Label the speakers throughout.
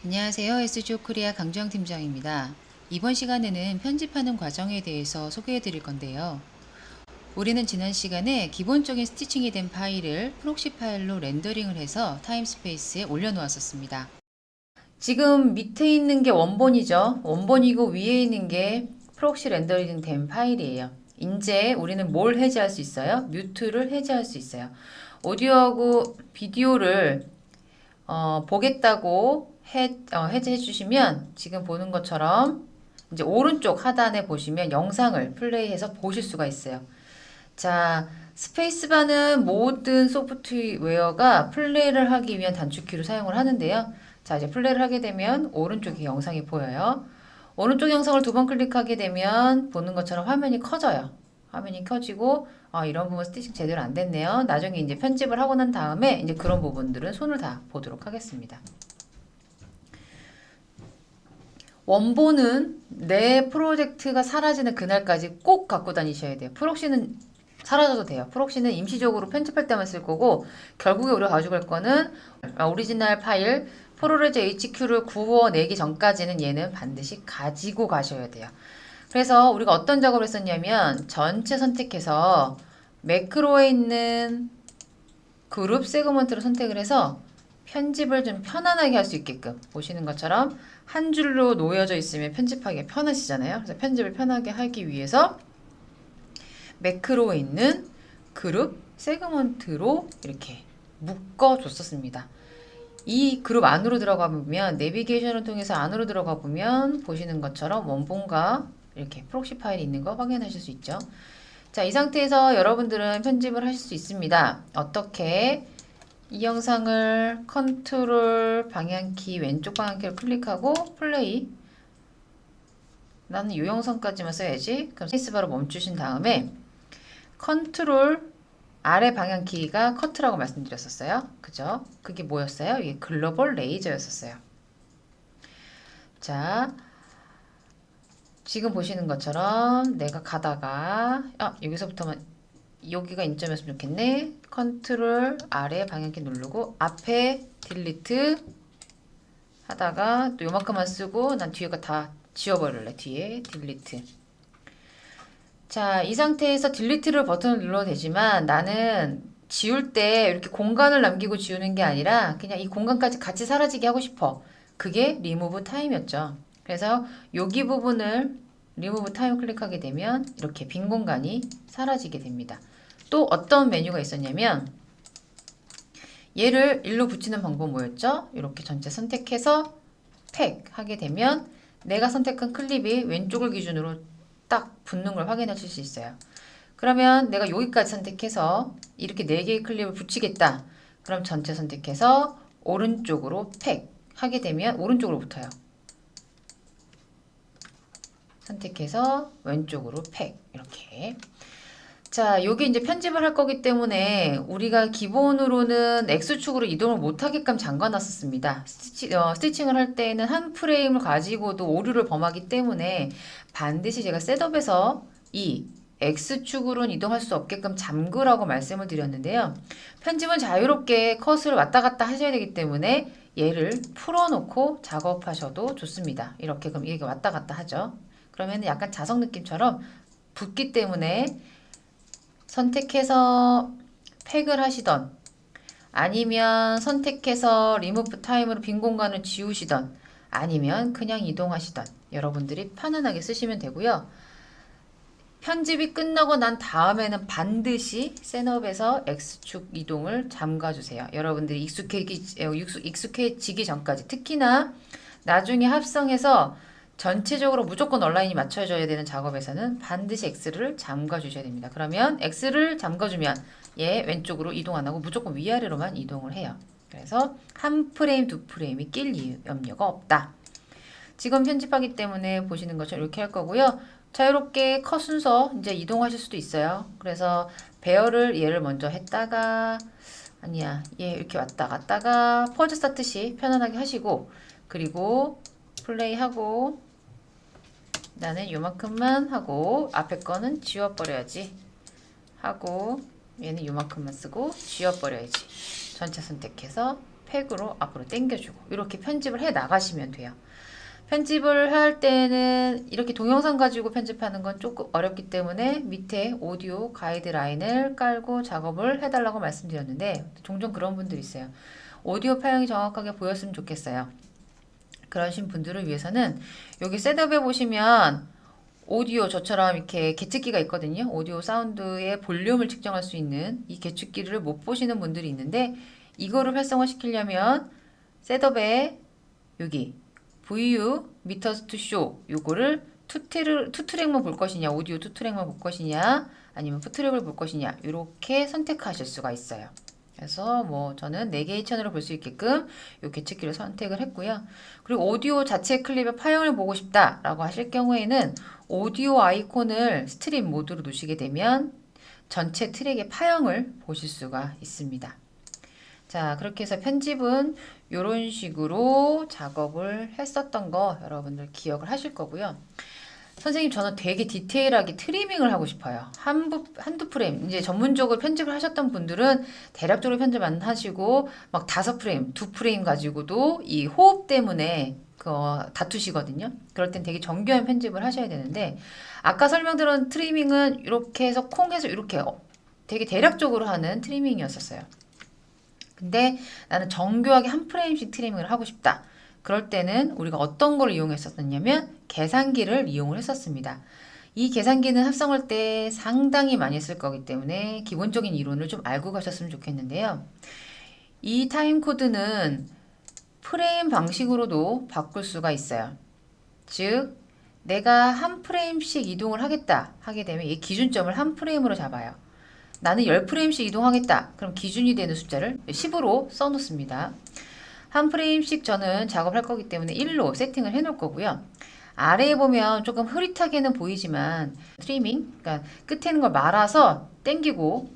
Speaker 1: 안녕하세요. SGO 코리아 강주영 팀장입니다. 이번 시간에는 편집하는 과정에 대해서 소개해 드릴 건데요. 우리는 지난 시간에 기본적인 스티칭이 된 파일을 프록시 파일로 렌더링을 해서 타임스페이스에 올려놓았었습니다. 지금 밑에 있는 게 원본이죠. 원본이고 위에 있는 게 프록시 렌더링 된 파일이에요. 이제 우리는 뭘 해제할 수 있어요? 뮤트를 해제할 수 있어요. 오디오하고 비디오를 보겠다고 해제해 주시면 지금 보는 것처럼 이제 오른쪽 하단에 보시면 영상을 플레이해서 보실 수가 있어요. 자, 스페이스바는 모든 소프트웨어가 플레이를 하기 위한 단축키로 사용을 하는데요. 자, 이제 플레이를 하게 되면 오른쪽에 영상이 보여요. 오른쪽 영상을 두 번 클릭하게 되면 보는 것처럼 화면이 커져요. 화면이 켜지고 이런 부분 스티칭 제대로 안 됐네요. 나중에 이제 편집을 하고 난 다음에 이제 그런 부분들은 손을 다 보도록 하겠습니다. 원본은 내 프로젝트가 사라지는 그날까지 꼭 갖고 다니셔야 돼요. 프록시는 사라져도 돼요. 프록시는 임시적으로 편집할 때만 쓸 거고 결국에 우리가 가져갈 거는 오리지널 파일 프로레즈 HQ를 구워내기 전까지는 얘는 반드시 가지고 가셔야 돼요. 그래서 우리가 어떤 작업을 했었냐면 전체 선택해서 매크로에 있는 그룹 세그먼트를 선택을 해서 편집을 좀 편안하게 할 수 있게끔 보시는 것처럼 한 줄로 놓여져 있으면 편집하기 편하시잖아요. 그래서 편집을 편하게 하기 위해서 매크로에 있는 그룹 세그먼트로 이렇게 묶어 줬었습니다. 이 그룹 안으로 들어가 보면 내비게이션을 통해서 안으로 들어가 보면 보시는 것처럼 원본과 이렇게 프록시 파일이 있는 거 확인하실 수 있죠. 자, 이 상태에서 여러분들은 편집을 하실 수 있습니다. 어떻게? 이 영상을 컨트롤 방향키 왼쪽 방향키를 클릭하고 플레이. 나는 이 영상까지만 써야지. 그럼 스페이스바로 멈추신 다음에 컨트롤 아래 방향키가 커트라고 말씀드렸었어요. 그죠? 그게 뭐였어요? 이게 글로벌 레이저였었어요. 자, 지금 보시는 것처럼 내가 가다가 여기서부터만 여기가 인점이었으면 좋겠네. 컨트롤 아래 방향키 누르고 앞에 딜리트 하다가 또 요만큼만 쓰고 난 뒤에가 다 지워버릴래. 뒤에 딜리트. 자, 이 상태에서 딜리트를 버튼을 눌러도 되지만 나는 지울 때 이렇게 공간을 남기고 지우는 게 아니라 그냥 이 공간까지 같이 사라지게 하고 싶어. 그게 리무브 타임이었죠. 그래서 여기 부분을 리무브 타임 클릭하게 되면 이렇게 빈 공간이 사라지게 됩니다. 또 어떤 메뉴가 있었냐면 얘를 일로 붙이는 방법 뭐였죠? 이렇게 전체 선택해서 팩 하게 되면 내가 선택한 클립이 왼쪽을 기준으로 딱 붙는 걸 확인하실 수 있어요. 그러면 내가 여기까지 선택해서 이렇게 4개의 클립을 붙이겠다. 그럼 전체 선택해서 오른쪽으로 팩 하게 되면 오른쪽으로 붙어요. 선택해서 왼쪽으로 팩 이렇게. 자, 여기 이제 편집을 할 거기 때문에 우리가 기본으로는 X축으로 이동을 못하게끔 잠가놨었습니다. 스티칭을 할 때는 한 프레임을 가지고도 오류를 범하기 때문에 반드시 제가 셋업에서 이 X축으로는 이동할 수 없게끔 잠그라고 말씀을 드렸는데요. 편집은 자유롭게 컷을 왔다 갔다 하셔야 되기 때문에 얘를 풀어놓고 작업하셔도 좋습니다. 이렇게 그럼 이게 왔다 갔다 하죠. 그러면 약간 자석 느낌처럼 붙기 때문에 선택해서 팩을 하시던 아니면 선택해서 리무브 타임으로 빈 공간을 지우시던 아니면 그냥 이동하시던 여러분들이 편안하게 쓰시면 되고요. 편집이 끝나고 난 다음에는 반드시 셋업에서 X축 이동을 잠가주세요. 여러분들이 익숙해지기 전까지 특히나 나중에 합성해서 전체적으로 무조건 온라인이 맞춰져야 되는 작업에서는 반드시 X를 잠가 주셔야 됩니다. 그러면 X를 잠가주면 얘 왼쪽으로 이동 안 하고 무조건 위아래로만 이동을 해요. 그래서 한 프레임, 두 프레임이 낄 염려가 없다. 지금 편집하기 때문에 보시는 것처럼 이렇게 할 거고요. 자유롭게 컷 순서 이제 이동하실 수도 있어요. 그래서 배열을 얘를 먼저 했다가 아니야 얘 이렇게 왔다 갔다가 퍼즈 스타트 시 편안하게 하시고 그리고 플레이하고 나는 요만큼만 하고 앞에 거는 지워버려야지 하고 얘는 요만큼만 쓰고 지워버려야지 전체 선택해서 팩으로 앞으로 당겨주고 이렇게 편집을 해 나가시면 돼요. 편집을 할 때는 이렇게 동영상 가지고 편집하는 건 조금 어렵기 때문에 밑에 오디오 가이드라인을 깔고 작업을 해달라고 말씀드렸는데 종종 그런 분들이 있어요. 오디오 파형이 정확하게 보였으면 좋겠어요. 그러신 분들을 위해서는 여기 셋업에 보시면 오디오 저처럼 이렇게 계측기가 있거든요. 오디오 사운드의 볼륨을 측정할 수 있는 이 계측기를 못 보시는 분들이 있는데 이거를 활성화 시키려면 셋업에 여기 VU 미터스 투 쇼 요거를 투트랙만 볼 것이냐 오디오 투트랙만 볼 것이냐 아니면 푸트랙을 볼 것이냐 이렇게 선택하실 수가 있어요. 그래서 뭐 저는 4개의 채널을 볼 수 있게끔 요 계측기를 선택을 했고요. 그리고 오디오 자체 클립의 파형을 보고 싶다라고 하실 경우에는 오디오 아이콘을 스트림 모드로 놓으시게 되면 전체 트랙의 파형을 보실 수가 있습니다. 자, 그렇게 해서 편집은 이런 식으로 작업을 했었던 거 여러분들 기억을 하실 거고요. 선생님 저는 되게 디테일하게 트리밍을 하고 싶어요. 한두 프레임 이제 전문적으로 편집을 하셨던 분들은 대략적으로 편집 안 하시고 막 5프레임, 2프레임 가지고도 이 호흡 때문에 다투시거든요. 그럴 땐 되게 정교한 편집을 하셔야 되는데 아까 설명드린 트리밍은 이렇게 해서 콩해서 이렇게 되게 대략적으로 하는 트리밍이었었어요. 근데 나는 정교하게 한 프레임씩 트리밍을 하고 싶다. 그럴 때는 우리가 어떤 걸 이용했었냐면 계산기를 이용을 했었습니다. 이 계산기는 합성할 때 상당히 많이 쓸 거기 때문에 기본적인 이론을 좀 알고 가셨으면 좋겠는데요. 이 타임코드는 프레임 방식으로도 바꿀 수가 있어요. 즉 내가 한 프레임씩 이동을 하겠다 하게 되면 이 기준점을 한 프레임으로 잡아요. 나는 10프레임씩 이동하겠다. 그럼 기준이 되는 숫자를 10으로 써놓습니다. 한 프레임씩 저는 작업할 거기 때문에 1로 세팅을 해 놓을 거고요. 아래에 보면 조금 흐릿하게는 보이지만 트리밍, 그러니까 끝에 있는 걸 말아서 당기고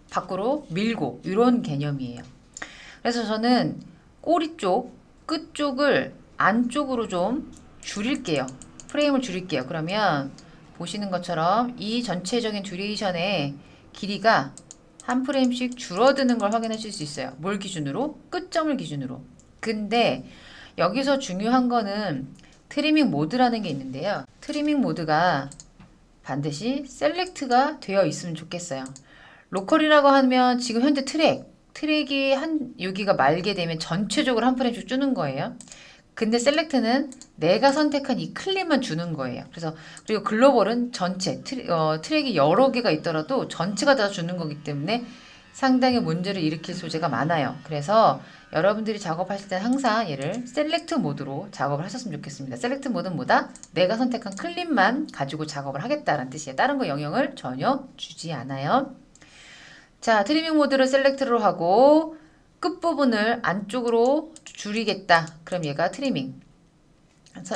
Speaker 1: 밖으로 밀고 이런 개념이에요. 그래서 저는 꼬리 쪽, 끝 쪽을 안쪽으로 좀 줄일게요. 프레임을 줄일게요. 그러면 보시는 것처럼 이 전체적인 듀레이션의 길이가 한 프레임씩 줄어드는 걸 확인하실 수 있어요. 뭘 기준으로? 끝점을 기준으로. 근데 여기서 중요한 거는 트리밍 모드라는 게 있는데요. 트리밍 모드가 반드시 셀렉트가 되어 있으면 좋겠어요. 로컬이라고 하면 지금 현재 트랙이 여기가 말게 되면 전체적으로 한 프레임씩 주는 거예요. 근데 셀렉트는 내가 선택한 이 클립만 주는 거예요. 그리고 글로벌은 전체 트랙이 여러 개가 있더라도 전체가 다 주는 거기 때문에 상당히 문제를 일으킬 소지가 많아요. 그래서 여러분들이 작업하실 때 항상 얘를 셀렉트 모드로 작업을 하셨으면 좋겠습니다. 셀렉트 모드는 뭐다? 내가 선택한 클립만 가지고 작업을 하겠다는 뜻이에요. 다른 거 영향을 전혀 주지 않아요. 자, 트리밍 모드를 셀렉트로 하고 끝부분을 안쪽으로 줄이겠다. 그럼 얘가 트리밍.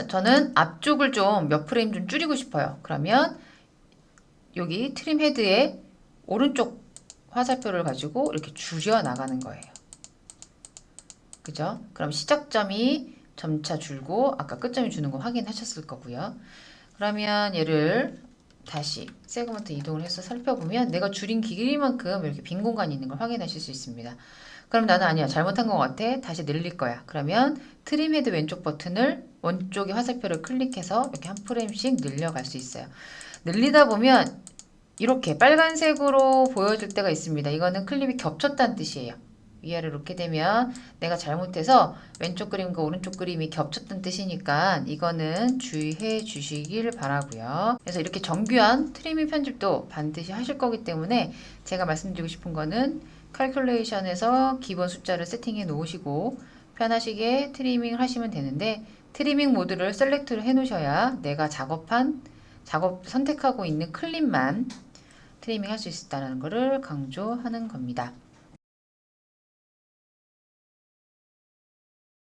Speaker 1: 저는 앞쪽을 좀 몇 프레임 좀 줄이고 싶어요. 그러면 여기 트림 헤드의 오른쪽 화살표를 가지고 이렇게 줄여 나가는 거예요. 그죠? 그럼 시작점이 점차 줄고 아까 끝점이 주는 거 확인하셨을 거고요. 그러면 얘를 다시 세그먼트 이동을 해서 살펴보면 내가 줄인 길이만큼 이렇게 빈 공간이 있는 걸 확인하실 수 있습니다. 그럼 나는 아니야. 잘못한 것 같아. 다시 늘릴 거야. 그러면 트림 헤드 왼쪽 버튼을 왼쪽의 화살표를 클릭해서 이렇게 한 프레임씩 늘려갈 수 있어요. 늘리다 보면 이렇게 빨간색으로 보여질 때가 있습니다. 이거는 클립이 겹쳤다는 뜻이에요. 위아래로 이렇게 되면 내가 잘못해서 왼쪽 그림과 오른쪽 그림이 겹쳤다는 뜻이니까 이거는 주의해 주시길 바라고요. 그래서 이렇게 정교한 트리밍 편집도 반드시 하실 거기 때문에 제가 말씀드리고 싶은 거는 칼큘레이션에서 기본 숫자를 세팅해 놓으시고 편하시게 트리밍을 하시면 되는데 트리밍 모드를 셀렉트를 해 놓으셔야 내가 작업 선택하고 있는 클립만 트리밍 할 수 있다는 것을 강조하는 겁니다.